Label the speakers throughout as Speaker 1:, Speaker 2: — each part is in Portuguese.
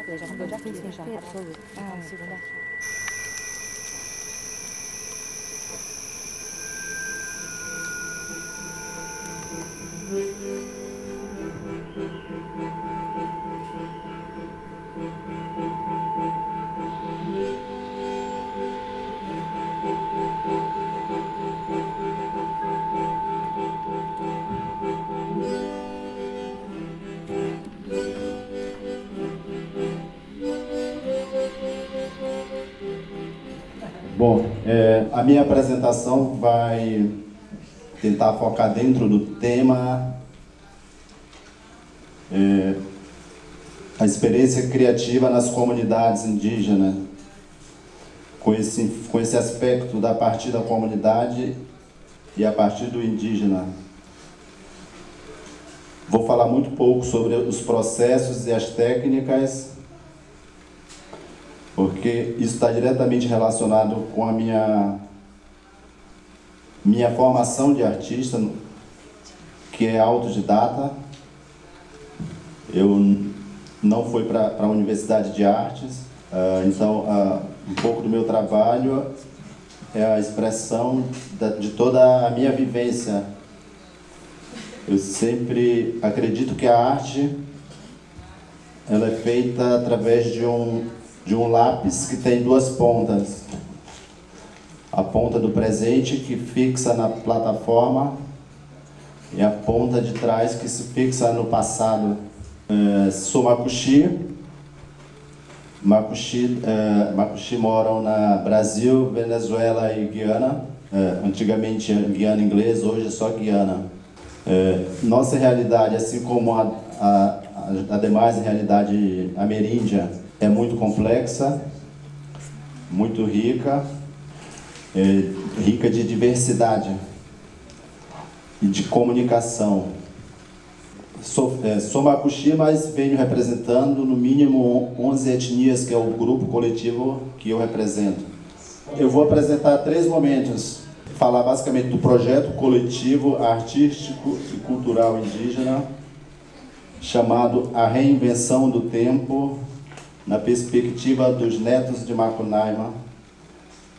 Speaker 1: Eu já fiz, sim, já, absoluto. Segunda aqui.
Speaker 2: Bom, a minha apresentação vai tentar focar dentro do tema a experiência criativa nas comunidades indígenas, com esse aspecto da partir da comunidade e a partir do indígena. Vou falar muito pouco sobre os processos e as técnicas, porque isso está diretamente relacionado com a minha formação de artista, que é autodidata. Eu não fui para a Universidade de Artes, então um pouco do meu trabalho é a expressão de toda a minha vivência. Eu sempre acredito que a arte ela é feita através de um lápis que tem duas pontas. A ponta do presente, que fixa na plataforma, e a ponta de trás, que se fixa no passado. Sou macuxi. Macuxi moram na Brasil, Venezuela e Guiana. Antigamente Guiana inglês, hoje é só Guiana. Nossa realidade, assim como a demais realidade ameríndia, é muito complexa, muito rica, rica de diversidade e de comunicação. Sou macuxi, mas venho representando no mínimo 11 etnias, que é o grupo coletivo que eu represento. Eu vou apresentar 3 momentos, falar basicamente do projeto coletivo artístico e cultural indígena, chamado A Reinvenção do Tempo, na perspectiva dos netos de Macunaíma,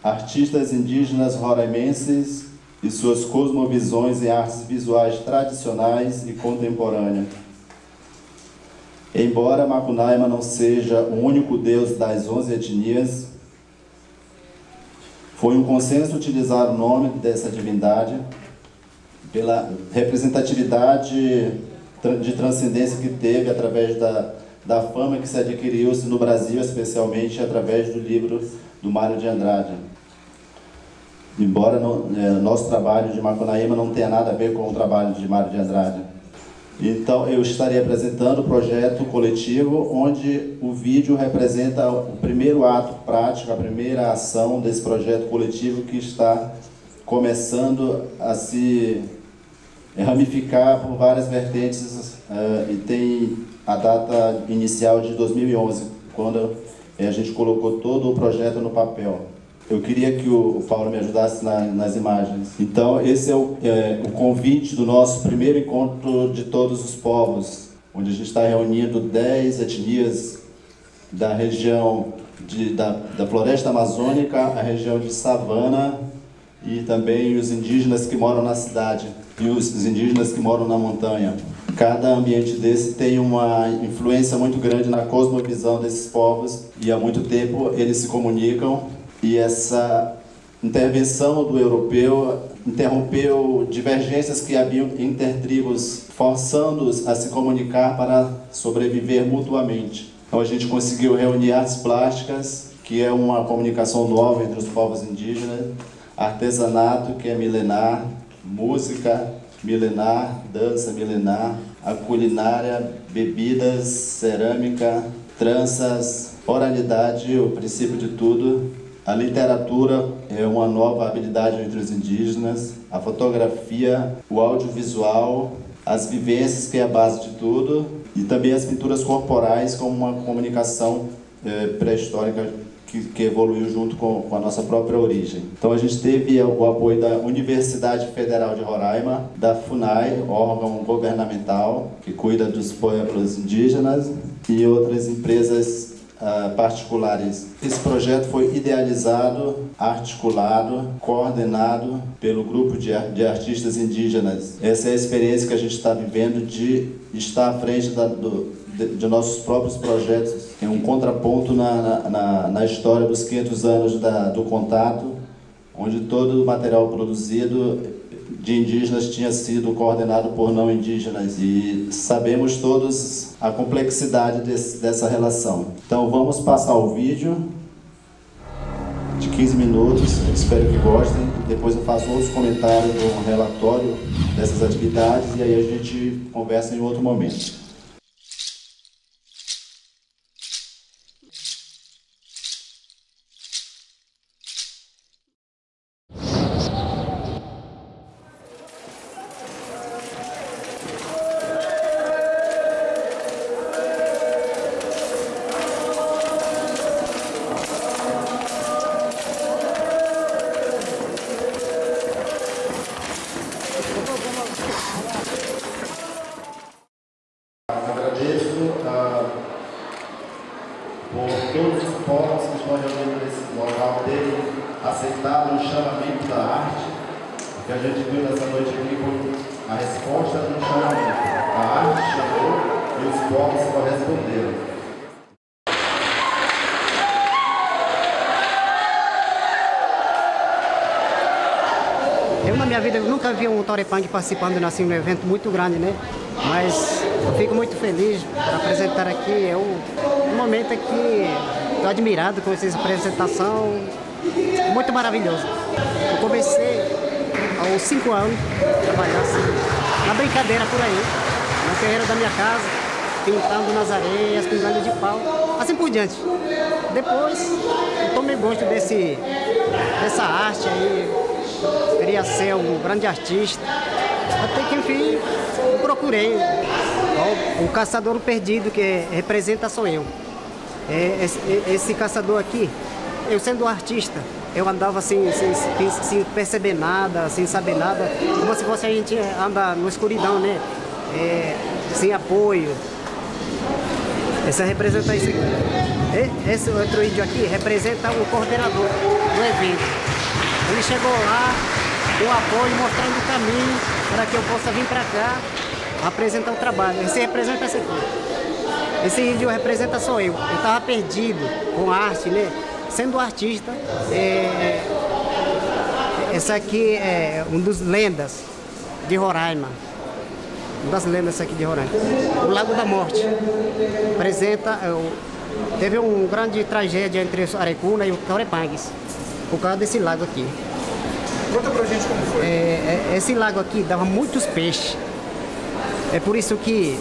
Speaker 2: artistas indígenas roraimenses e suas cosmovisões em artes visuais tradicionais e contemporâneas. Embora Macunaíma não seja o único deus das 11 etnias, foi um consenso utilizar o nome dessa divindade pela representatividade de transcendência que teve através da fama que se adquiriu-se no Brasil, especialmente através do livro do Mário de Andrade. Embora nosso trabalho de Macunaíma não tenha nada a ver com o trabalho de Mário de Andrade. Então, eu estarei apresentando o projeto coletivo, onde o vídeo representa o primeiro ato prático, a primeira ação desse projeto coletivo que está começando a se ramificar por várias vertentes e tem a data inicial de 2011, quando a gente colocou todo o projeto no papel. Eu queria que o Paulo me ajudasse nas imagens. Então, esse é o convite do nosso primeiro encontro de todos os povos, onde a gente está reunindo 10 etnias da região da floresta amazônica, a região de savana, e também os indígenas que moram na cidade e os indígenas que moram na montanha. Cada ambiente desse tem uma influência muito grande na cosmovisão desses povos, e há muito tempo eles se comunicam. E essa intervenção do europeu interrompeu divergências que haviam intertribos, forçando-os a se comunicar para sobreviver mutuamente. Então a gente conseguiu reunir artes plásticas, que é uma comunicação nova entre os povos indígenas, artesanato, que é milenar, música milenar, dança milenar, a culinária, bebidas, cerâmica, tranças, oralidade, o princípio de tudo. A literatura é uma nova habilidade entre os indígenas, a fotografia, o audiovisual, as vivências, que é a base de tudo, e também as pinturas corporais como uma comunicação pré-histórica que evoluiu junto com a nossa própria origem. Então a gente teve o apoio da Universidade Federal de Roraima, da FUNAI, órgão governamental que cuida dos pueblos indígenas, e outras empresas particulares. Esse projeto foi idealizado, articulado, coordenado pelo grupo de artistas indígenas. Essa é a experiência que a gente está vivendo de estar à frente de nossos próprios projetos. Tem um contraponto na história dos 500 anos do contato, onde todo o material produzido de indígenas tinha sido coordenado por não indígenas, e sabemos todos a complexidade dessa relação. Então vamos passar o vídeo de 15 minutos, espero que gostem. Depois eu faço outros comentários no relatório dessas atividades e aí a gente conversa em outro momento. Agradeço por todos os povos que estão reunidos nesse local terem aceitado o chamamento da arte. O que a gente viu nessa noite aqui foi a resposta do chamamento. A arte chegou e os povos corresponderam.
Speaker 3: Eu, na minha vida, eu nunca vi um Torepang participando assim, de um evento muito grande, né? Mas eu fico muito feliz por apresentar aqui. Um momento aqui, estou admirado com essa apresentação, muito maravilhoso. Eu comecei aos 5 anos a trabalhar assim, na brincadeira por aí, no terreiro da minha casa, pintando nas areias, pintando de pau, assim por diante. Depois, eu tomei gosto dessa arte aí. Queria ser um grande artista, até que enfim procurei o caçador perdido, que representa sou eu. Esse caçador aqui, eu sendo artista, eu andava sem perceber nada, sem saber nada, como se fosse a gente anda na escuridão, né? Sem apoio. Essa representa isso aqui. Esse outro índio aqui representa o coordenador do evento. Ele chegou lá com apoio, mostrando o caminho para que eu possa vir para cá apresentar o trabalho. Esse representa esse aqui. Esse índio representa sou eu. Eu estava perdido com a arte, né? Sendo artista, essa aqui é um dos lendas de Roraima. Uma das lendas aqui de Roraima. O Lago da Morte. Apresenta... Teve uma grande tragédia entre os Arecuna e os Torepangues, por causa desse lago aqui.
Speaker 4: Conta pra gente como foi.
Speaker 3: Esse lago aqui dava muitos peixes. É por isso que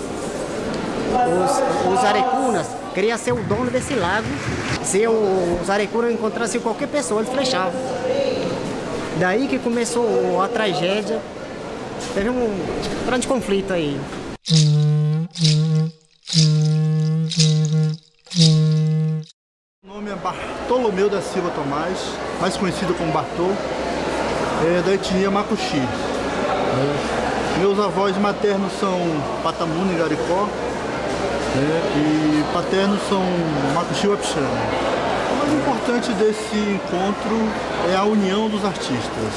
Speaker 3: os arecunas queriam ser o dono desse lago. Se os arecunas encontrassem qualquer pessoa, eles flechavam. Daí que começou a tragédia. Teve um grande conflito aí.
Speaker 4: O nome é Bartolomeu da Silva Tomás, mais conhecido como Bartô, da etnia Macuxi. Meus avós maternos são Patamuna e Garicó, e paternos são Macuxi e Wapixana. O mais importante desse encontro é a união dos artistas,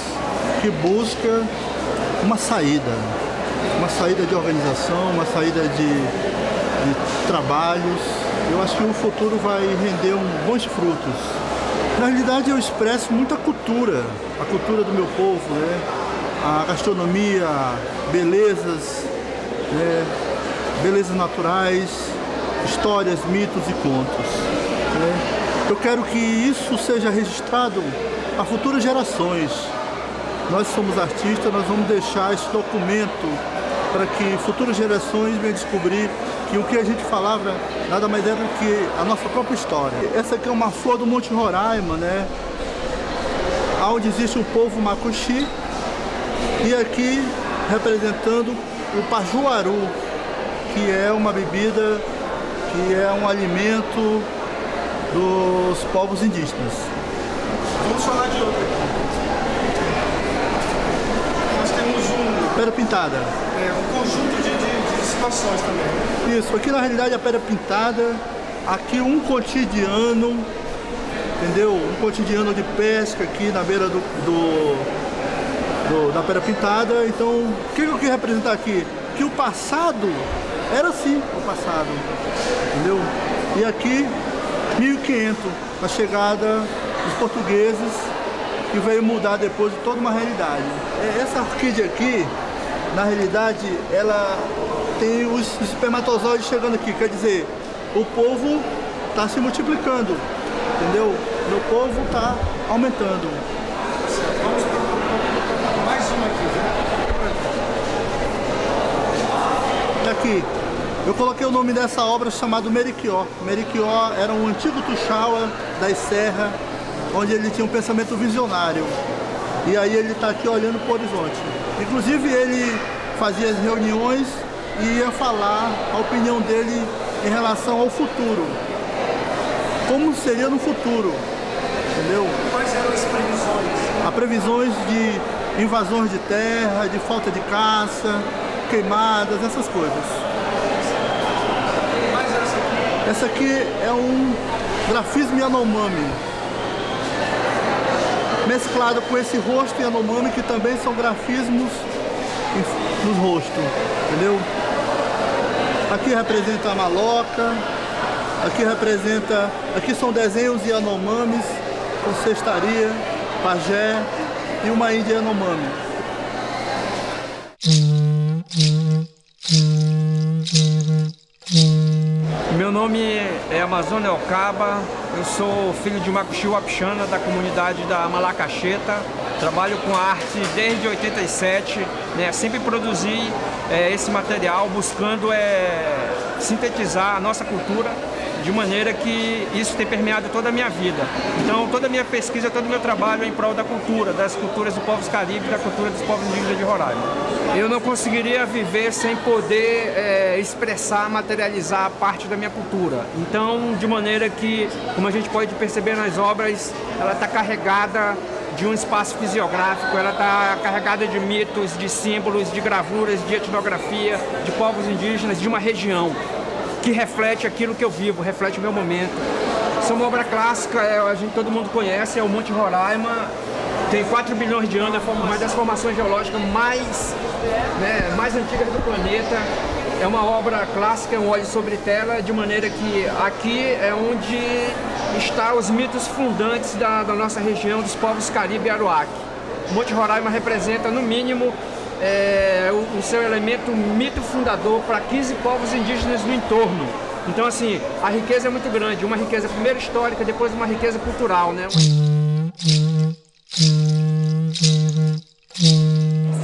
Speaker 4: que busca uma saída de organização, uma saída de trabalhos. Eu acho que o futuro vai render bons frutos. Na realidade, eu expresso muita cultura, a cultura do meu povo, né? A gastronomia, belezas, né? Belezas naturais, histórias, mitos e contos, né? Eu quero que isso seja registrado a futuras gerações. Nós somos artistas, nós vamos deixar esse documento para que futuras gerações venham descobrir que o que a gente falava nada mais é do que a nossa própria história. Essa aqui é uma flor do Monte Roraima, né? Onde existe o povo Macuxi, e aqui representando o pajuaru, que é uma bebida, que é um alimento dos povos indígenas.
Speaker 5: Vamos falar de outra aqui. Nós temos
Speaker 4: Pedra pintada.
Speaker 5: um conjunto de situações também.
Speaker 4: Isso, aqui na realidade a pedra pintada, aqui um cotidiano, entendeu? Um cotidiano de pesca aqui na beira da Pedra Pintada. Então, o que eu queria representar aqui? Que o passado era assim, o passado, entendeu? E aqui, 1500, a chegada dos portugueses, que veio mudar depois de toda uma realidade. Essa orquídea aqui, na realidade, ela tem os espermatozoides chegando aqui, quer dizer, o povo está se multiplicando, entendeu? Meu povo está aumentando.
Speaker 5: Vamos para mais uma aqui, né?
Speaker 4: Aqui, eu coloquei o nome dessa obra chamado Meriquió. Meriquió era um antigo tuxaua das serras, onde ele tinha um pensamento visionário. E aí ele está aqui olhando para o horizonte. Inclusive ele fazia as reuniões e ia falar a opinião dele em relação ao futuro. Como seria no futuro, entendeu?
Speaker 5: Quais eram as previsões?
Speaker 4: Há previsões de invasões de terra, de falta de caça, queimadas, essas coisas.
Speaker 5: Mais essa aqui?
Speaker 4: Essa aqui é um grafismo Yanomami, mesclado com esse rosto Yanomami, que também são grafismos nos rostos, entendeu? Aqui representa a maloca, aqui são desenhos Yanomamis, com cestaria, pajé e uma índia Yanomami.
Speaker 6: Meu nome é Amazônia Elcaba, eu sou filho de Macuxi Wapixana, da comunidade da Malacacheta. Trabalho com arte desde 87, né? Sempre produzi esse material buscando sintetizar a nossa cultura, de maneira que isso tem permeado toda a minha vida. Então, toda a minha pesquisa, todo o meu trabalho é em prol da cultura, das culturas dos povos caribes, da cultura dos povos indígenas de Roraima. Eu não conseguiria viver sem poder expressar, materializar parte da minha cultura. Então, de maneira que, como a gente pode perceber nas obras, ela está carregada de um espaço fisiográfico, ela está carregada de mitos, de símbolos, de gravuras, de etnografia, de povos indígenas, de uma região que reflete aquilo que eu vivo, reflete o meu momento. Isso é uma obra clássica, todo mundo conhece, é o Monte Roraima, tem 4 bilhões de anos, é uma das formações geológicas mais antigas do planeta. É uma obra clássica, é um óleo sobre tela, de maneira que aqui é onde estão os mitos fundantes da nossa região, dos povos Caribe e Aruac. O Monte Roraima representa, no mínimo, o seu elemento mito fundador para 15 povos indígenas no entorno. Então, assim, a riqueza é muito grande, uma riqueza primeiro histórica, depois uma riqueza cultural, né?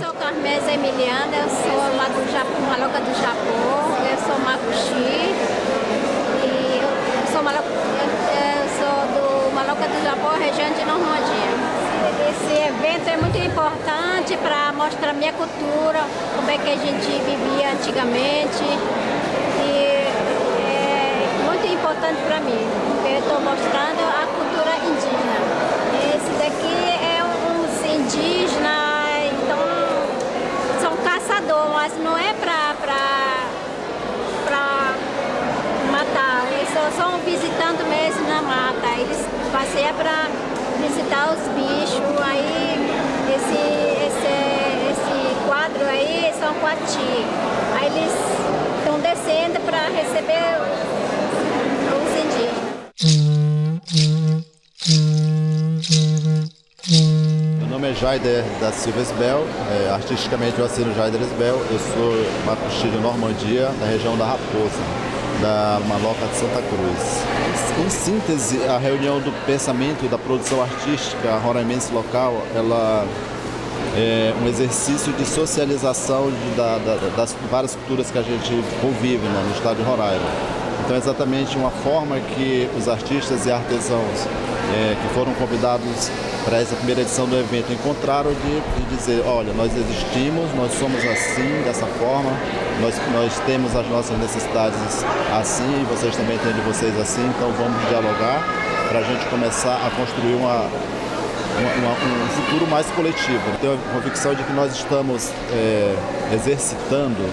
Speaker 7: Sou Carmesa Emiliana, eu sou lá do Japão, Maloca do Japão, eu sou Macuxi e eu sou do Maloca do Japão, região de Normandia. Esse evento é muito importante para mostrar minha cultura, como é que a gente vivia antigamente, e é muito importante para mim, porque eu estou mostrando a cultura indígena. Esse daqui é uns indígenas, então são caçadores, mas não é para matar, eles são visitando mesmo na mata, eles passeiam para visitar os bichos. Aí esse quadro aí são coati. Aí eles estão descendo para receber os indígenas.
Speaker 2: Meu nome é Jaider da Silva Esbel, artisticamente eu assino Jaider Esbel, eu sou Macuxi de Normandia, da região da Raposa, da Maloca de Santa Cruz. Em síntese, a reunião do pensamento e da produção artística roraimense local, ela é um exercício de socialização das várias culturas que a gente convive, né, no estado de Roraima. Então é exatamente uma forma que os artistas e artesãos que foram convidados para essa primeira edição do evento encontraram de dizer, olha, nós existimos, nós somos assim, dessa forma, nós temos as nossas necessidades assim, e vocês também têm de vocês assim, então vamos dialogar para a gente começar a construir um futuro mais coletivo. Tenho a convicção de que nós estamos exercitando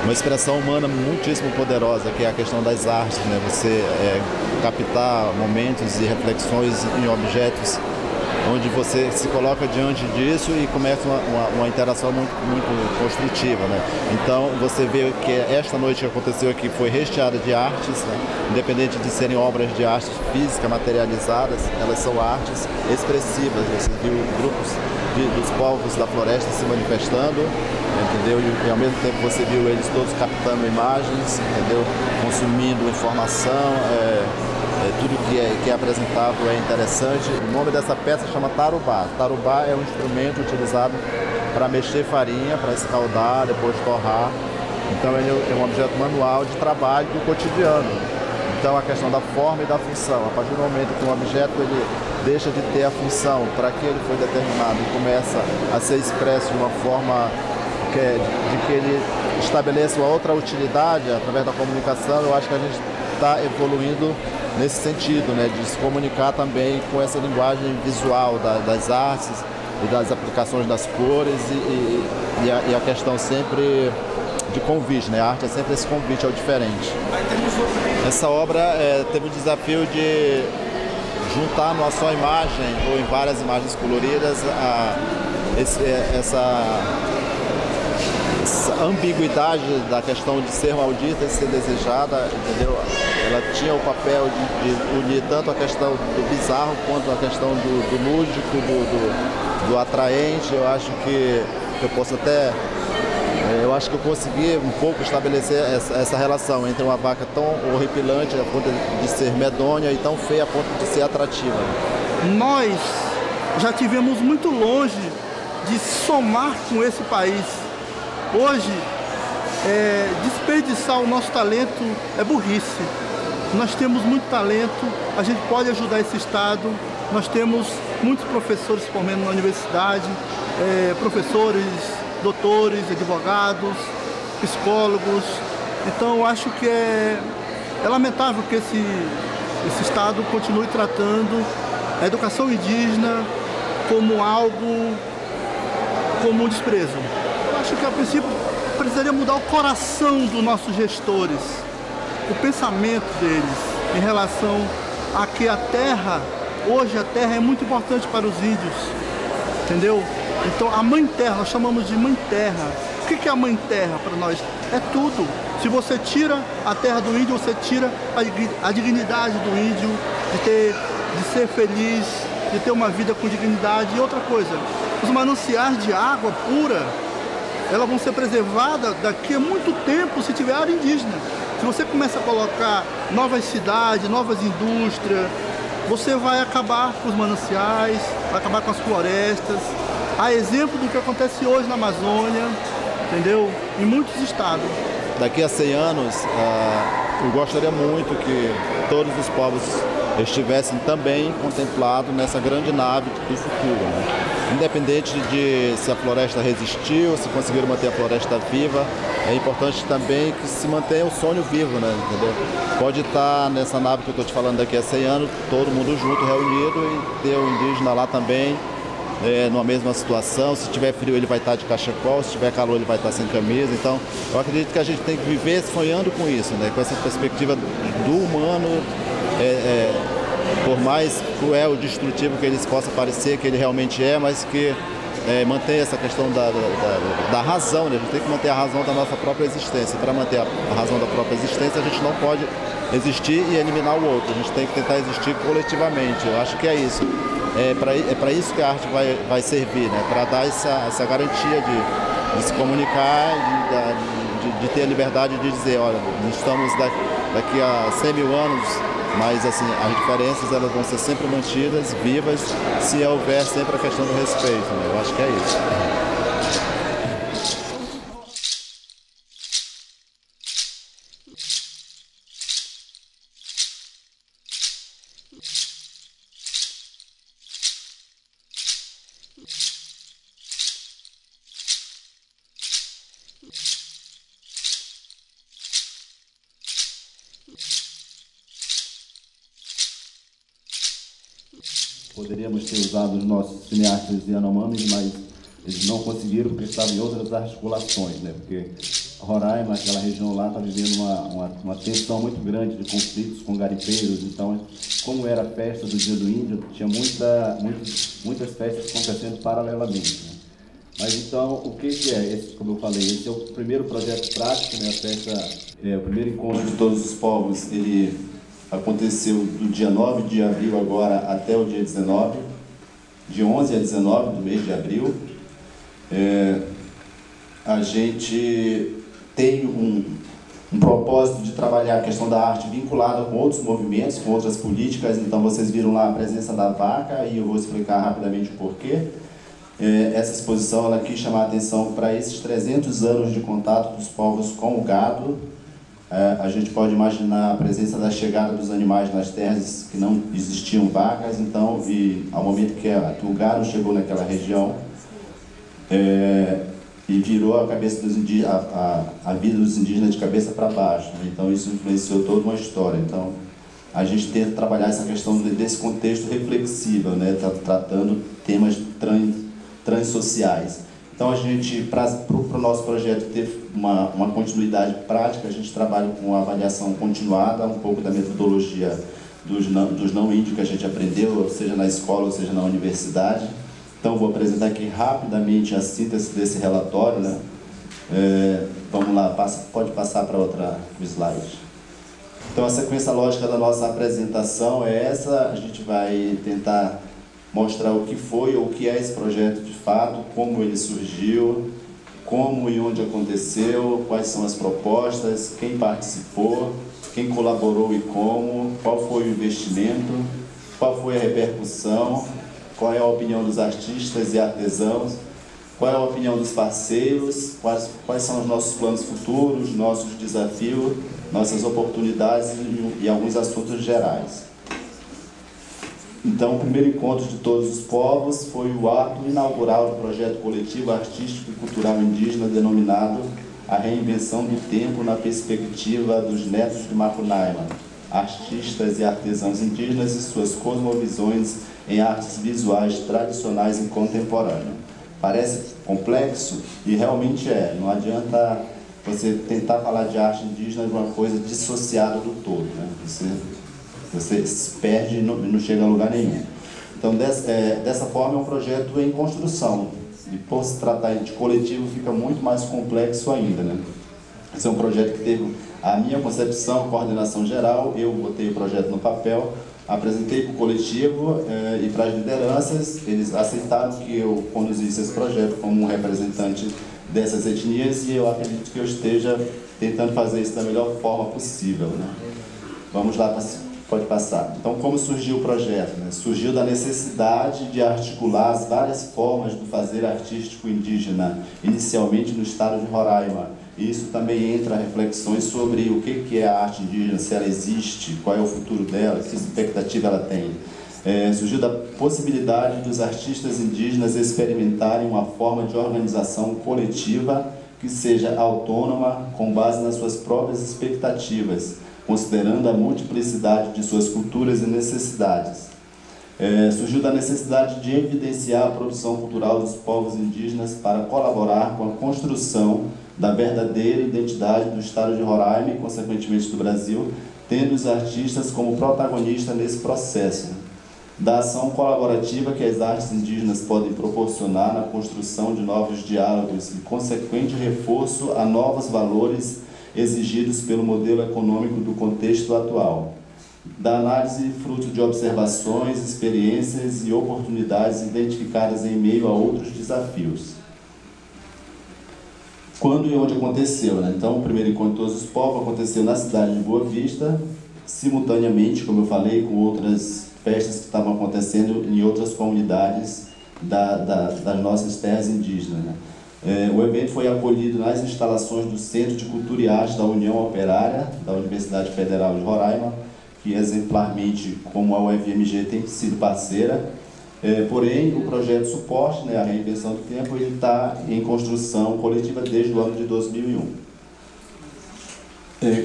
Speaker 2: uma expressão humana muitíssimo poderosa, que é a questão das artes, né? Você captar momentos e reflexões em objetos, onde você se coloca diante disso e começa uma interação muito construtiva, né? Então você vê que esta noite que aconteceu aqui foi recheada de artes, né? Independente de serem obras de arte física materializadas, elas são artes expressivas. Você viu grupos dos povos da floresta se manifestando, entendeu? E ao mesmo tempo você viu eles todos captando imagens, entendeu? Consumindo informação. Tudo que é apresentado é interessante. O nome dessa peça chama tarubá. Tarubá é um instrumento utilizado para mexer farinha, para escaldar, depois torrar. Então ele é um objeto manual de trabalho do cotidiano. Então a questão da forma e da função. A partir do momento que um objeto ele deixa de ter a função para que ele foi determinado e começa a ser expresso de uma forma de que ele estabeleça uma outra utilidade através da comunicação, eu acho que a gente está evoluindo nesse sentido, né, de se comunicar também com essa linguagem visual das artes e das aplicações das cores e a questão sempre de convite, né? A arte é sempre esse convite ao diferente. Essa obra teve o desafio de juntar numa só imagem ou em várias imagens coloridas essa ambiguidade da questão de ser maldita e ser desejada, entendeu? Ela tinha o papel de unir tanto a questão do bizarro quanto a questão do lúdico, do atraente. Eu acho que eu posso até... Eu acho que eu consegui um pouco estabelecer essa relação entre uma vaca tão horripilante a ponto de ser medonha e tão feia a ponto de ser atrativa.
Speaker 4: Nós já tivemos muito longe de somar com esse país. Hoje, desperdiçar o nosso talento é burrice. Nós temos muito talento, a gente pode ajudar esse estado. Nós temos muitos professores se formando na universidade, professores, doutores, advogados, psicólogos. Então eu acho que é lamentável que esse estado continue tratando a educação indígena como algo, como um desprezo. Eu acho que a princípio precisaria mudar o coração dos nossos gestores, o pensamento deles em relação a que a terra, hoje a terra é muito importante para os índios, entendeu? Então a mãe terra, nós chamamos de mãe terra. O que é a mãe terra para nós? É tudo. Se você tira a terra do índio, você tira a dignidade do índio, de ser feliz, de ter uma vida com dignidade. E outra coisa, os mananciais de água pura, elas vão ser preservadas daqui a muito tempo se tiver área indígena. Se você começa a colocar novas cidades, novas indústrias, você vai acabar com os mananciais, vai acabar com as florestas. Há exemplo do que acontece hoje na Amazônia, entendeu? Em muitos estados.
Speaker 2: Daqui a 100 anos, eu gostaria muito que todos os povos estivessem também contemplados nessa grande nave do futuro, né? Independente de se a floresta resistiu, se conseguiram manter a floresta viva, é importante também que se mantenha o sonho vivo, né? Entendeu? Pode estar nessa nave que eu estou te falando daqui a 100 anos, todo mundo junto, reunido, e ter o indígena lá também, numa mesma situação. Se tiver frio ele vai estar de cachecol, se tiver calor ele vai estar sem camisa. Então eu acredito que a gente tem que viver sonhando com isso, né? Com essa perspectiva do humano, por mais cruel, destrutivo que ele possa parecer, que ele realmente é, mas que mantém essa questão da razão, né? A gente tem que manter a razão da nossa própria existência. Para manter a razão da própria existência, a gente não pode existir e eliminar o outro. A gente tem que tentar existir coletivamente. Eu acho que é isso. É para isso que a arte vai servir, né? Para dar essa garantia de se comunicar, de ter a liberdade de dizer, olha, nós estamos daqui a 100 mil anos, mas assim, as diferenças elas vão ser sempre mantidas, vivas, se houver sempre a questão do respeito, né? Eu acho que é isso. Poderíamos ter usado os nossos cineastas Yanomami, mas eles não conseguiram porque estavam em outras articulações, né? Porque Roraima, aquela região lá, está vivendo uma tensão muito grande de conflitos com garimpeiros. Então, como era a festa do Dia do Índio, tinha muitas festas acontecendo paralelamente, né? Mas então, o que é esse, como eu falei, esse é o primeiro projeto prático, né? A festa, o primeiro encontro de todos os povos, ele aconteceu do dia 9 de abril agora até o dia 19, de 11 a 19 do mês de abril. A gente tem um propósito de trabalhar a questão da arte vinculada com outros movimentos, com outras políticas. Então, vocês viram lá a presença da vaca e eu vou explicar rapidamente o porquê. Essa exposição ela quis chamar a atenção para esses 300 anos de contato dos povos com o gado. A gente pode imaginar a presença da chegada dos animais nas terras que não existiam vacas. Então, ao momento que o gado chegou naquela região, e virou a cabeça dos indígenas, a vida dos indígenas de cabeça para baixo, né? Então isso influenciou toda uma história. Então a gente tenta trabalhar essa questão desse contexto reflexivo, né? Tratando temas transsociais. Então a gente, para o nosso projeto ter uma continuidade prática, a gente trabalha com a avaliação continuada, um pouco da metodologia dos não índios que a gente aprendeu, seja na escola ou seja na universidade. Então, vou apresentar aqui rapidamente a síntese desse relatório, né? Vamos lá, pode passar para o slide. Então, a sequência lógica da nossa apresentação é essa. A gente vai tentar mostrar o que foi ou o que é esse projeto de fato, como ele surgiu, como e onde aconteceu, quais são as propostas, quem participou, quem colaborou e como, qual foi o investimento, qual foi a repercussão, qual é a opinião dos artistas e artesãos, qual é a opinião dos parceiros, quais são os nossos planos futuros, nossos desafios, nossas oportunidades e alguns assuntos gerais. Então, o primeiro encontro de todos os povos foi o ato inaugural do projeto coletivo artístico e cultural indígena denominado A Reinvenção do Tempo na Perspectiva dos Netos de Macunaíma, artistas e artesãos indígenas e suas cosmovisões em artes visuais tradicionais e contemporâneas. Parece complexo e realmente é. Não adianta você tentar falar de arte indígena de uma coisa dissociada do todo, né? Você se perde e não chega a lugar nenhum. Então, dessa forma, é um projeto em construção. E por se tratar de coletivo, fica muito mais complexo ainda, né? Esse é um projeto que teve a minha concepção, coordenação geral, eu botei o projeto no papel, apresentei para o coletivo e para as lideranças. Eles aceitaram que eu conduzisse esse projeto como um representante dessas etnias e eu acredito que eu esteja tentando fazer isso da melhor forma possível, né? Vamos lá, pode passar. Então, como surgiu o projeto, né? Surgiu da necessidade de articular as várias formas do fazer artístico indígena, inicialmente no estado de Roraima. Isso também entra reflexões sobre o que é a arte indígena, se ela existe, qual é o futuro dela, que expectativa ela tem. Surgiu da possibilidade dos artistas indígenas experimentarem uma forma de organização coletiva que seja autônoma, com base nas suas próprias expectativas, considerando a multiplicidade de suas culturas e necessidades. Surgiu da necessidade de evidenciar a produção cultural dos povos indígenas para colaborar com a construção da verdadeira identidade do estado de Roraima e, consequentemente, do Brasil, tendo os artistas como protagonistas nesse processo. Da ação colaborativa que as artes indígenas podem proporcionar na construção de novos diálogos e consequente reforço a novos valores exigidos pelo modelo econômico do contexto atual. Da análise fruto de observações, experiências e oportunidades identificadas em meio a outros desafios. Quando e onde aconteceu, né? Então, o primeiro encontro de todos os povos aconteceu na cidade de Boa Vista, simultaneamente, como eu falei, com outras festas que estavam acontecendo em outras comunidades das nossas terras indígenas, né? O evento foi acolhido nas instalações do Centro de Cultura e Arte da União Operária da Universidade Federal de Roraima, que exemplarmente, como a UFMG tem sido parceira. Porém, o projeto suporte, né, a Reinvenção do Tempo, ele está em construção coletiva desde o ano de 2001.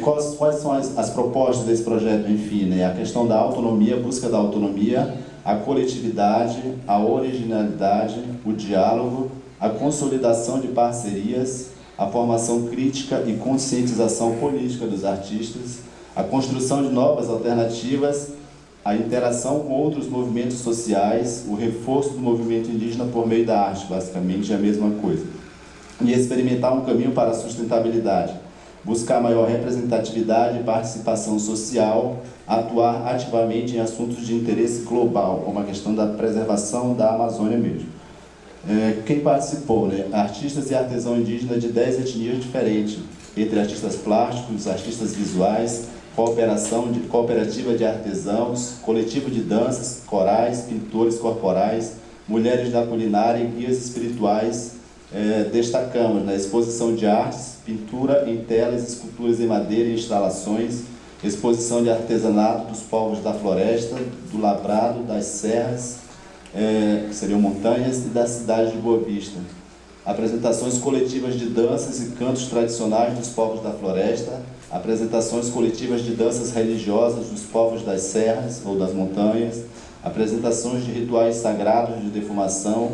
Speaker 2: Quais são as propostas desse projeto? Enfim, né, a questão da autonomia, a busca da autonomia, a coletividade, a originalidade, o diálogo, a consolidação de parcerias, a formação crítica e conscientização política dos artistas, a construção de novas alternativas, a interação com outros movimentos sociais, o reforço do movimento indígena por meio da arte, basicamente é a mesma coisa. E experimentar um caminho para a sustentabilidade, buscar maior representatividade e participação social, atuar ativamente em assuntos de interesse global, como a questão da preservação da Amazônia mesmo. Quem participou, né? Artistas e artesãos indígenas de 10 etnias diferentes, entre artistas plásticos, artistas visuais, cooperativa de artesãos, coletivo de danças, corais, pintores corporais, mulheres da culinária e guias espirituais. Destacamos na exposição de artes, pintura em telas, esculturas em madeira e instalações, exposição de artesanato dos povos da floresta, do labrado, das serras, que seriam montanhas, e da cidade de Boa Vista. Apresentações coletivas de danças e cantos tradicionais dos povos da floresta, apresentações coletivas de danças religiosas dos povos das serras ou das montanhas, apresentações de rituais sagrados de defumação,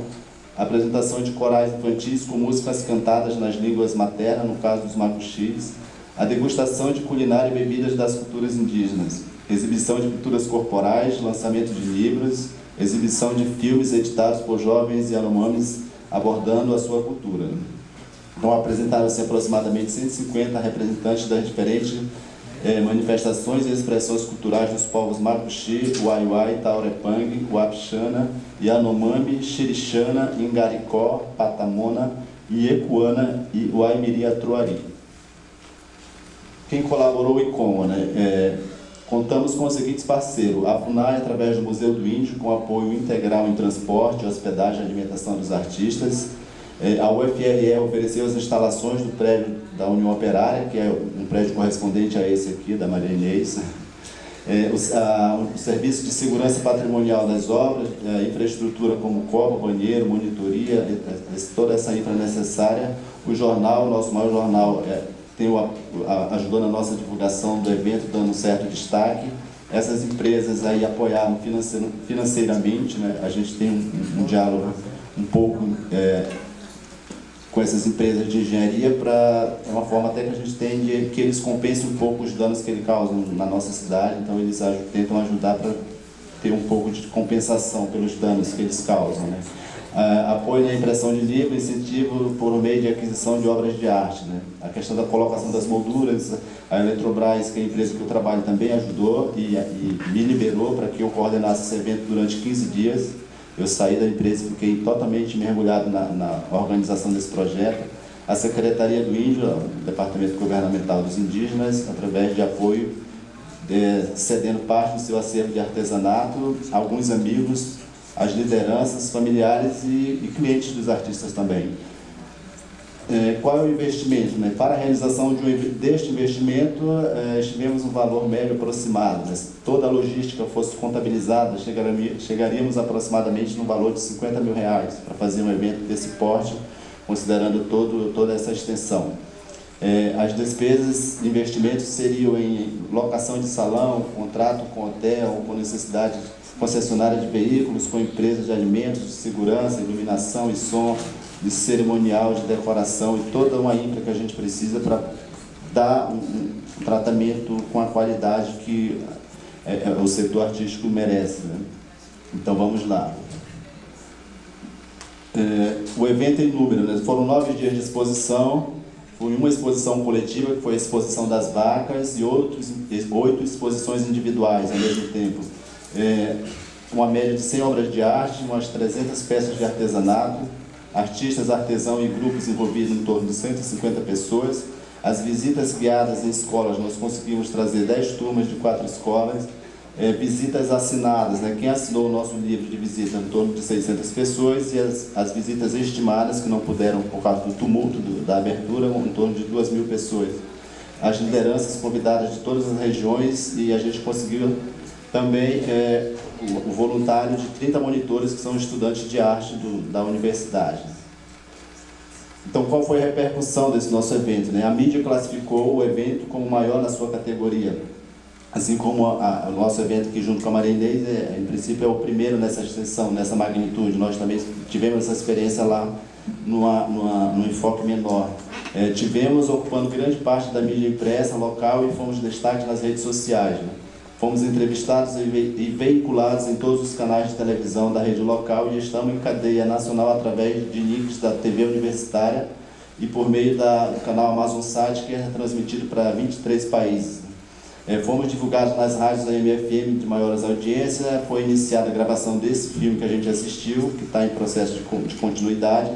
Speaker 2: apresentação de corais infantis com músicas cantadas nas línguas maternas, no caso dos macuxis, a degustação de culinária e bebidas das culturas indígenas, exibição de pinturas corporais, lançamento de livros, exibição de filmes editados por jovens Yanomamis abordando a sua cultura. Então, apresentaram-se aproximadamente 150 representantes das diferentes manifestações e expressões culturais dos povos Macuxi, Uaiuai, Taurepang, Uapixana, Yanomami, Xirixana, Ingaricó, Patamona, Iecuana e Uaimiri-Atruari. Quem colaborou e como, né? Contamos com os seguintes parceiros: a FUNAI, através do Museu do Índio, com apoio integral em transporte, hospedagem e alimentação dos artistas. A UFRR ofereceu as instalações do prédio da União Operária, que é um prédio correspondente a esse aqui, da Maria Inês. O serviço de segurança patrimonial das obras, a infraestrutura como copa, banheiro, monitoria, toda essa infra necessária. O jornal, nosso maior jornal, ajudou na nossa divulgação do evento, dando um certo destaque. Essas empresas aí apoiaram financeiramente, né? A gente tem um diálogo um pouco com essas empresas de engenharia, é uma forma até que a gente tem de que eles compensem um pouco os danos que eles causam na nossa cidade. Então eles tentam ajudar para ter um pouco de compensação pelos danos que eles causam, né? Apoio na impressão de livro, incentivo por meio de aquisição de obras de arte, né? A questão da colocação das molduras, a Eletrobras, que é a empresa que eu trabalho, também ajudou e me liberou para que eu coordenasse esse evento durante 15 dias. Eu saí da empresa e fiquei totalmente mergulhado na organização desse projeto. A Secretaria do Índio, o Departamento Governamental dos Indígenas, através de apoio, cedendo parte do seu acervo de artesanato, alguns amigos, as lideranças, familiares e clientes dos artistas também. Qual é o investimento, né? Para a realização deste investimento, estivemos um valor médio aproximado, né? Se toda a logística fosse contabilizada, chegaríamos aproximadamente no valor de R$50 mil para fazer um evento desse porte, considerando toda essa extensão. As despesas de investimento seriam em locação de salão, contrato com hotel, com necessidade concessionária de veículos, com empresas de alimentos, de segurança, iluminação e som, de cerimonial, de decoração e toda uma infra que a gente precisa para dar um tratamento com a qualidade que o setor artístico merece, né? Então vamos lá. O evento em número, né? Foram 9 dias de exposição, foi uma exposição coletiva, que foi a exposição das vacas, e 8 exposições individuais ao mesmo tempo. Uma média de 100 obras de arte, umas 300 peças de artesanato, artistas, artesãos e grupos envolvidos em torno de 150 pessoas. As visitas guiadas em escolas, nós conseguimos trazer 10 turmas de 4 escolas. Visitas assinadas, né? Quem assinou o nosso livro de visita, em torno de 600 pessoas, e as visitas estimadas, que não puderam por causa do tumulto da abertura, em torno de 2.000 pessoas. As lideranças convidadas de todas as regiões, e a gente conseguiu também o voluntário de 30 monitores que são estudantes de arte da universidade. Então, qual foi a repercussão desse nosso evento, né? A mídia classificou o evento como o maior na sua categoria, assim como o nosso evento, que junto com a Maria Inês, em princípio é o primeiro nessa extensão, nessa magnitude. Nós também tivemos essa experiência lá num enfoque menor. Tivemos ocupando grande parte da mídia impressa local e fomos destaque nas redes sociais, né? Fomos entrevistados e veiculados em todos os canais de televisão da rede local e estamos em cadeia nacional através de links da TV Universitária e por meio do canal AmazonSat, que é transmitido para 23 países. Fomos divulgados nas rádios da MFM de maiores audiências, foi iniciada a gravação desse filme que a gente assistiu, que está em processo de continuidade.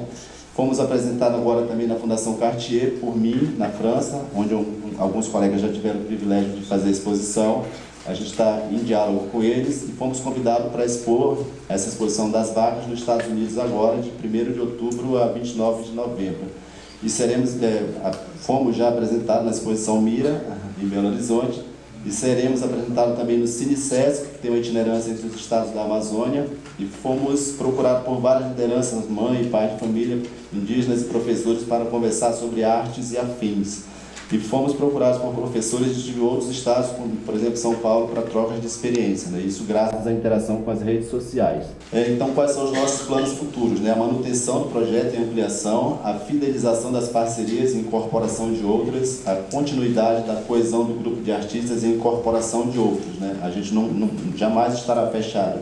Speaker 2: Fomos apresentados agora também na Fundação Cartier, por mim, na França, onde alguns colegas já tiveram o privilégio de fazer a exposição. A gente está em diálogo com eles e fomos convidados para expor essa exposição das vacas nos Estados Unidos agora, de 1º de outubro a 29 de novembro. E fomos já apresentados na exposição Mira, em Belo Horizonte, e seremos apresentados também no Cine Sesc, que tem uma itinerância entre os estados da Amazônia, e fomos procurados por várias lideranças, mãe e pai de família, indígenas e professores para conversar sobre artes e afins. E fomos procurados por professores de outros estados, como, por exemplo, São Paulo, para trocas de experiência, né? Isso graças à interação com as redes sociais. Então, quais são os nossos planos futuros, né? A manutenção do projeto e ampliação, a fidelização das parcerias e incorporação de outras, a continuidade da coesão do grupo de artistas e incorporação de outros, né? A gente jamais estará fechado.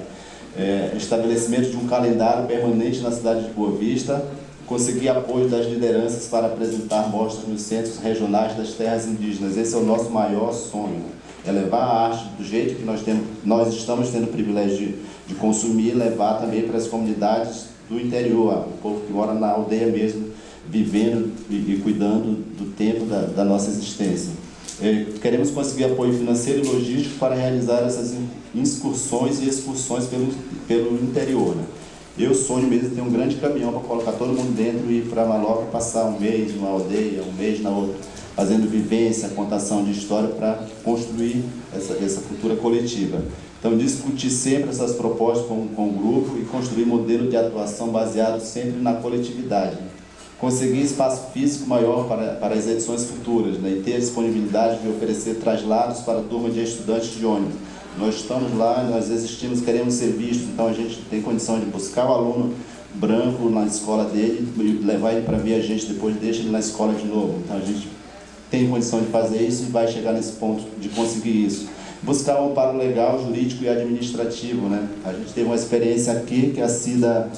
Speaker 2: Estabelecimento de um calendário permanente na cidade de Boa Vista, conseguir apoio das lideranças para apresentar mostras nos centros regionais das terras indígenas. Esse é o nosso maior sonho, é levar a arte do jeito que nós estamos tendo o privilégio de consumir, levar também para as comunidades do interior, o povo que mora na aldeia mesmo, vivendo e cuidando do tempo da nossa existência. Queremos conseguir apoio financeiro e logístico para realizar essas incursões e excursões pelo interior, né? Eu sonho mesmo ter um grande caminhão para colocar todo mundo dentro e ir para Maloca, passar um mês numa aldeia, um mês na outra, fazendo vivência, contação de história para construir essa cultura coletiva. Então, discutir sempre essas propostas com o grupo e construir modelo de atuação baseado sempre na coletividade. Conseguir espaço físico maior para as edições futuras, né, e ter a disponibilidade de oferecer traslados para a turma de estudantes de ônibus. Nós estamos lá, nós existimos, queremos ser vistos, então a gente tem condição de buscar o aluno branco na escola dele e levar ele para ver a gente, depois deixa ele na escola de novo. Então a gente tem condição de fazer isso e vai chegar nesse ponto de conseguir isso. Buscar um amparo legal, jurídico e administrativo, né? A gente teve uma experiência aqui que a CIDA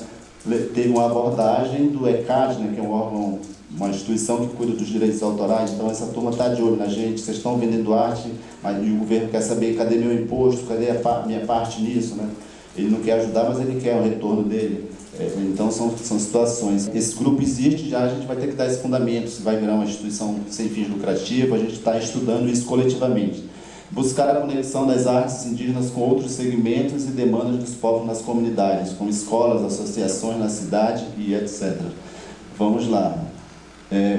Speaker 2: teve uma abordagem do ECAD, né, que é um órgão, uma instituição que cuida dos direitos autorais. Então essa turma está de olho na gente, vocês estão vendendo arte, mas o governo quer saber cadê meu imposto, cadê a minha parte nisso, né? Ele não quer ajudar, mas ele quer o retorno dele. Então são situações. Esse grupo existe, já a gente vai ter que dar esse fundamento, se vai virar uma instituição sem fins lucrativos, a gente está estudando isso coletivamente. Buscar a conexão das artes indígenas com outros segmentos e demandas dos povos nas comunidades, com escolas, associações na cidade e etc. Vamos lá.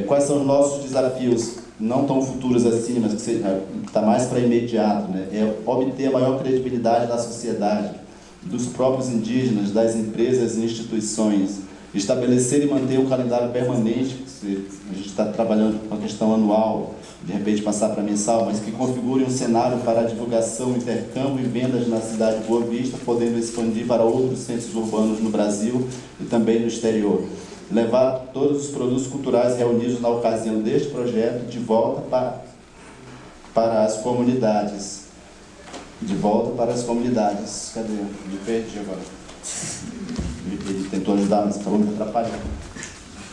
Speaker 2: Quais são os nossos desafios, não tão futuros assim, mas que está mais para imediato, né? É obter a maior credibilidade da sociedade, dos próprios indígenas, das empresas e instituições, estabelecer e manter um calendário permanente, a gente está trabalhando com a questão anual, de repente passar para mensal, mas que configure um cenário para a divulgação, intercâmbio e vendas na cidade de Boa Vista, podendo expandir para outros centros urbanos no Brasil e também no exterior. Levar todos os produtos culturais reunidos na ocasião deste projeto de volta para as comunidades. De volta para as comunidades. Cadê? Me perdi agora. Ele tentou ajudar, mas acabou me atrapalhando.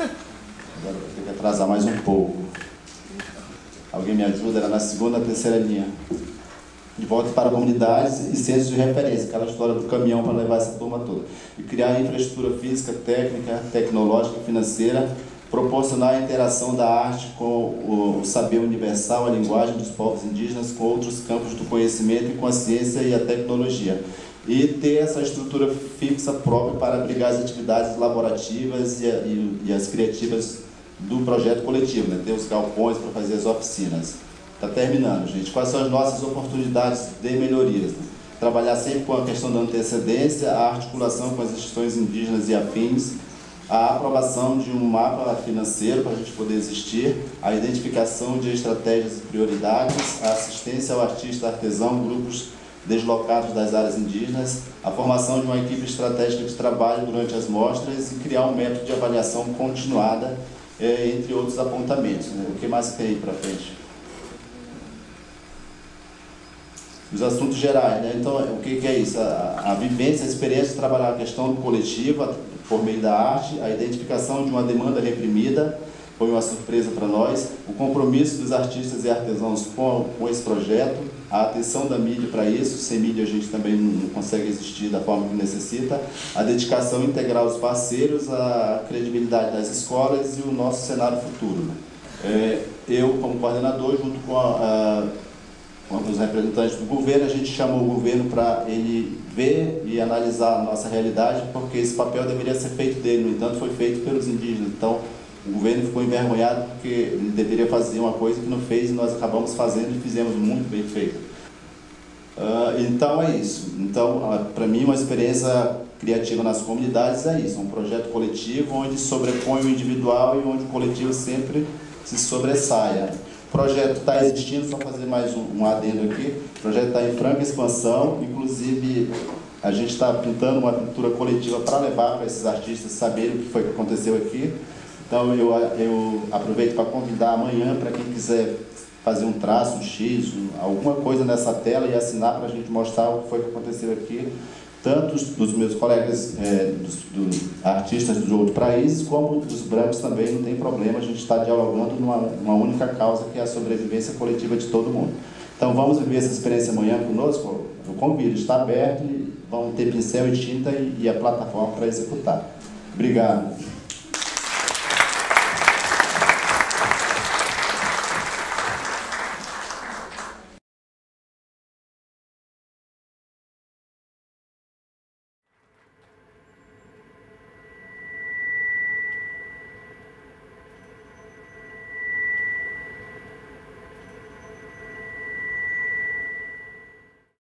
Speaker 2: Agora vou ter que atrasar mais um pouco. Alguém me ajuda? Era na segunda, terceira linha. De volta para comunidades e centros de referência, aquela história do caminhão para levar essa turma toda. E criar infraestrutura física, técnica, tecnológica e financeira, proporcionar a interação da arte com o saber universal, a linguagem dos povos indígenas, com outros campos do conhecimento e com a ciência e a tecnologia. E ter essa estrutura fixa própria para abrigar as atividades laborativas e as criativas do projeto coletivo, né? Ter os galpões para fazer as oficinas. Está terminando, gente. Quais são as nossas oportunidades de melhorias? Né? Trabalhar sempre com a questão da antecedência, a articulação com as instituições indígenas e afins, a aprovação de um mapa financeiro para a gente poder existir, a identificação de estratégias e prioridades, a assistência ao artista artesão, grupos deslocados das áreas indígenas, a formação de uma equipe estratégica de trabalho durante as mostras e criar um método de avaliação continuada, entre outros apontamentos. O que mais tem aí para frente? Os assuntos gerais, né? Então, o que é isso? A vivência, a experiência de trabalhar a questão do coletivo por meio da arte, a identificação de uma demanda reprimida, foi uma surpresa para nós, o compromisso dos artistas e artesãos com esse projeto, a atenção da mídia para isso, sem mídia a gente também não consegue existir da forma que necessita, a dedicação integral dos parceiros, a credibilidade das escolas e o nosso cenário futuro. Eu, como coordenador, junto com os representantes do governo, a gente chamou o governo para ele ver e analisar a nossa realidade, porque esse papel deveria ser feito dele, no entanto foi feito pelos indígenas. Então, o governo ficou envergonhado porque ele deveria fazer uma coisa que não fez e nós acabamos fazendo e fizemos muito bem feito. Então é isso. Então, para mim, uma experiência criativa nas comunidades é isso, um projeto coletivo onde sobrepõe o individual e onde o coletivo sempre se sobressaia. O projeto está existindo, só fazer mais um adendo aqui, o projeto está em franca expansão, inclusive a gente está pintando uma pintura coletiva para levar para esses artistas saberem o que foi que aconteceu aqui. Então eu aproveito para convidar amanhã para quem quiser fazer um traço, um X, alguma coisa nessa tela e assinar para a gente mostrar o que foi que aconteceu aqui, tanto dos meus colegas, dos artistas dos outros países, como dos brancos também, não tem problema, a gente está dialogando numa única causa, que é a sobrevivência coletiva de todo mundo. Então vamos viver essa experiência amanhã conosco, eu convido, está aberto, vamos ter pincel e tinta e a plataforma para executar. Obrigado.